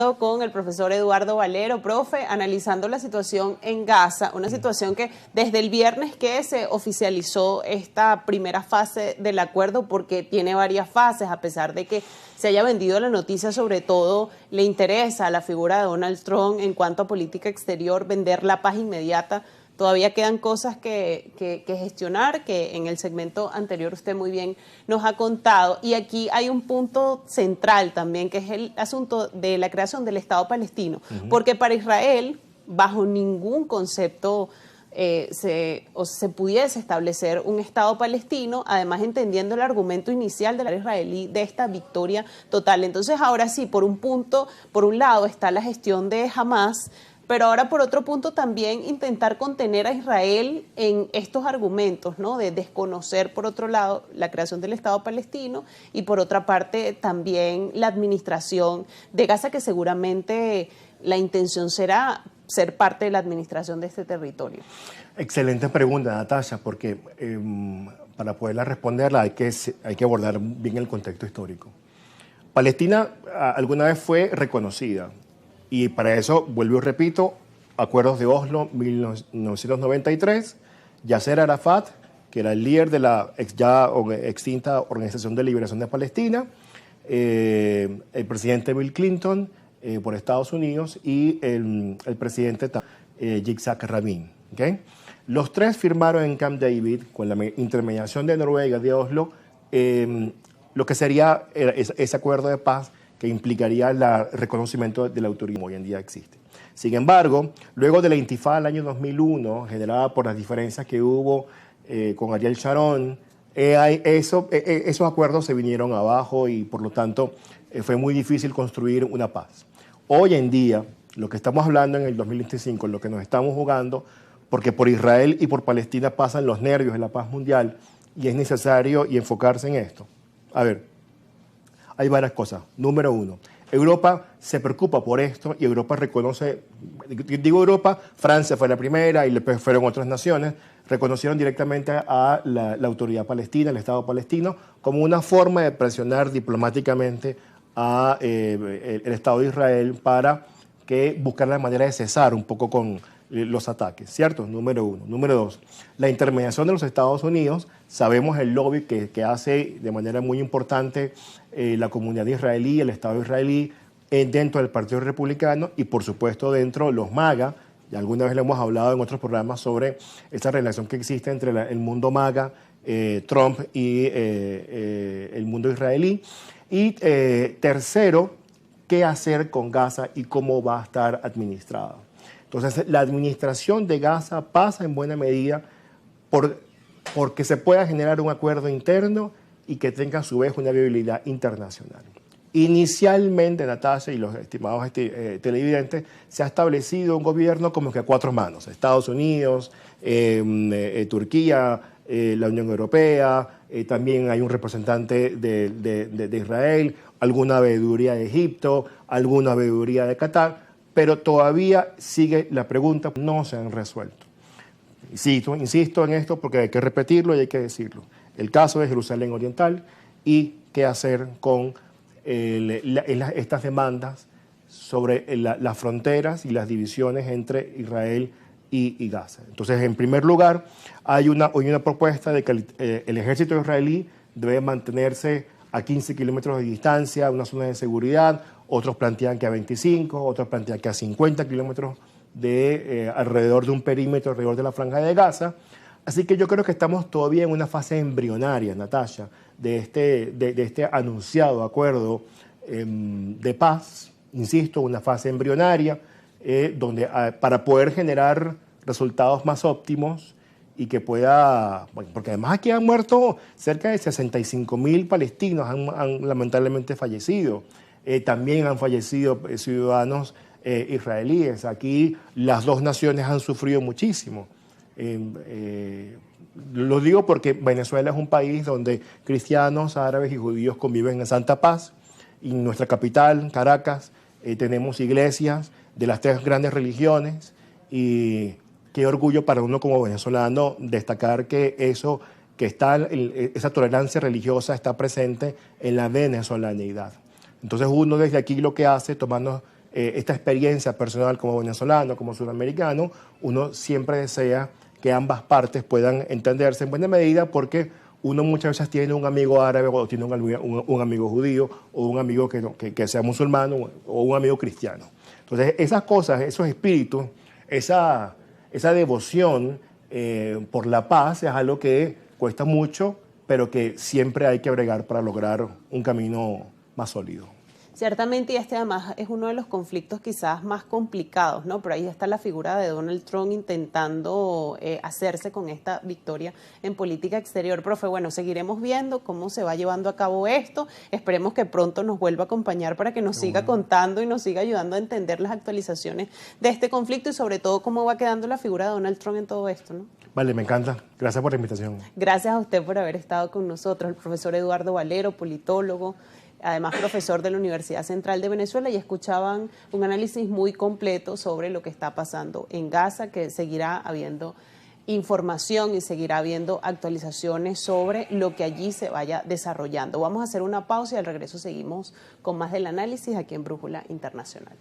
con el profesor Eduardo Valero. Profe, analizando la situación en Gaza, una situación que desde el viernes que se oficializó esta primera fase del acuerdo, porque tiene varias fases, a pesar de que se haya vendido la noticia, sobre todo le interesa a la figura de Donald Trump en cuanto a política exterior, vender la paz inmediata. Todavía quedan cosas que gestionar, que en el segmento anterior usted muy bien nos ha contado. Y aquí hay un punto central también, que es el asunto de la creación del Estado palestino. Porque para Israel, bajo ningún concepto se pudiese establecer un Estado palestino, además entendiendo el argumento inicial del israelí de esta victoria total. Entonces, ahora sí, por un lado está la gestión de Hamas, pero ahora por otro punto también intentar contener a Israel en estos argumentos, ¿no? De desconocer por otro lado la creación del Estado palestino y por otra parte también la administración de Gaza, que seguramente la intención será ser parte de la administración de este territorio. Excelente pregunta, Natasha, porque para poderla responderla hay que abordar bien el contexto histórico. Palestina alguna vez fue reconocida. Y para eso, vuelvo y repito, acuerdos de Oslo, 1993, Yasser Arafat, que era el líder de la ya extinta Organización de Liberación de Palestina, el presidente Bill Clinton por Estados Unidos y el presidente Yitzhak Rabin. ¿Okay? Los tres firmaron en Camp David, con la intermediación de Noruega, de Oslo, lo que sería ese acuerdo de paz que implicaría el reconocimiento de la autoridad que hoy en día existe. Sin embargo, luego de la intifada del año 2001, generada por las diferencias que hubo con Ariel Sharon, esos acuerdos se vinieron abajo y por lo tanto fue muy difícil construir una paz. Hoy en día, lo que estamos hablando en el 2025, lo que nos estamos jugando, porque por Israel y por Palestina pasan los nervios de la paz mundial y es necesario enfocarse en esto. A ver, hay varias cosas. Número uno, Europa se preocupa por esto y Europa reconoce, digo Europa, Francia fue la primera y después fueron otras naciones, reconocieron directamente a la autoridad palestina, el Estado palestino, como una forma de presionar diplomáticamente a el Estado de Israel para que buscar la manera de cesar un poco con los ataques, ¿cierto? Número uno. Número dos, la intermediación de los Estados Unidos. Sabemos el lobby que hace de manera muy importante la comunidad israelí, el Estado israelí, dentro del Partido Republicano y, por supuesto, dentro de los MAGA. Y alguna vez le hemos hablado en otros programas sobre esa relación que existe entre el mundo MAGA, Trump y el mundo israelí. Y tercero, qué hacer con Gaza y cómo va a estar administrada. Entonces, la administración de Gaza pasa en buena medida porque se pueda generar un acuerdo interno y que tenga a su vez una viabilidad internacional. Inicialmente, Natasha y los estimados televidentes, se ha establecido un gobierno como que a cuatro manos: Estados Unidos, Turquía, la Unión Europea, también hay un representante de Israel, alguna veeduría de Egipto, alguna veeduría de Qatar, pero todavía sigue la pregunta, no se han resuelto. Insisto en esto porque hay que repetirlo y hay que decirlo. El caso de Jerusalén Oriental y qué hacer con estas demandas sobre las fronteras y las divisiones entre Israel y Gaza. Entonces, en primer lugar, hay una propuesta de que el ejército israelí debe mantenerse a 15 kilómetros de distancia, una zona de seguridad. Otros plantean que a 25, otros plantean que a 50 kilómetros alrededor de un perímetro, alrededor de la franja de Gaza. Así que yo creo que estamos todavía en una fase embrionaria, Natasha, de este anunciado acuerdo de paz. Insisto, una fase embrionaria, donde para poder generar resultados más óptimos y que pueda, bueno, porque además aquí han muerto cerca de 65.000 palestinos, han lamentablemente fallecido. También han fallecido ciudadanos israelíes. Aquí las dos naciones han sufrido muchísimo. Lo digo porque Venezuela es un país donde cristianos, árabes y judíos conviven en santa paz. Y en nuestra capital, Caracas, tenemos iglesias de las tres grandes religiones y qué orgullo para uno como venezolano destacar que esa tolerancia religiosa está presente en la venezolanidad. Entonces uno desde aquí lo que hace, tomando esta experiencia personal como venezolano, como sudamericano, uno siempre desea que ambas partes puedan entenderse en buena medida porque uno muchas veces tiene un amigo árabe o tiene un amigo judío o un amigo que sea musulmano o un amigo cristiano. Entonces, esas cosas, esos espíritus, esa devoción por la paz es algo que cuesta mucho, pero que siempre hay que bregar para lograr un camino más sólido. Ciertamente, y este además es uno de los conflictos quizás más complicados, ¿no? Pero ahí está la figura de Donald Trump intentando hacerse con esta victoria en política exterior. Profe, bueno, seguiremos viendo cómo se va llevando a cabo esto. Esperemos que pronto nos vuelva a acompañar para que nos siga contando y nos siga ayudando a entender las actualizaciones de este conflicto y sobre todo cómo va quedando la figura de Donald Trump en todo esto, ¿no? Vale, me encanta. Gracias por la invitación. Gracias a usted por haber estado con nosotros, el profesor Eduardo Valero, politólogo, además profesor de la Universidad Central de Venezuela, y escuchaban un análisis muy completo sobre lo que está pasando en Gaza, que seguirá habiendo información y seguirá habiendo actualizaciones sobre lo que allí se vaya desarrollando. Vamos a hacer una pausa y al regreso seguimos con más del análisis aquí en Brújula Internacional.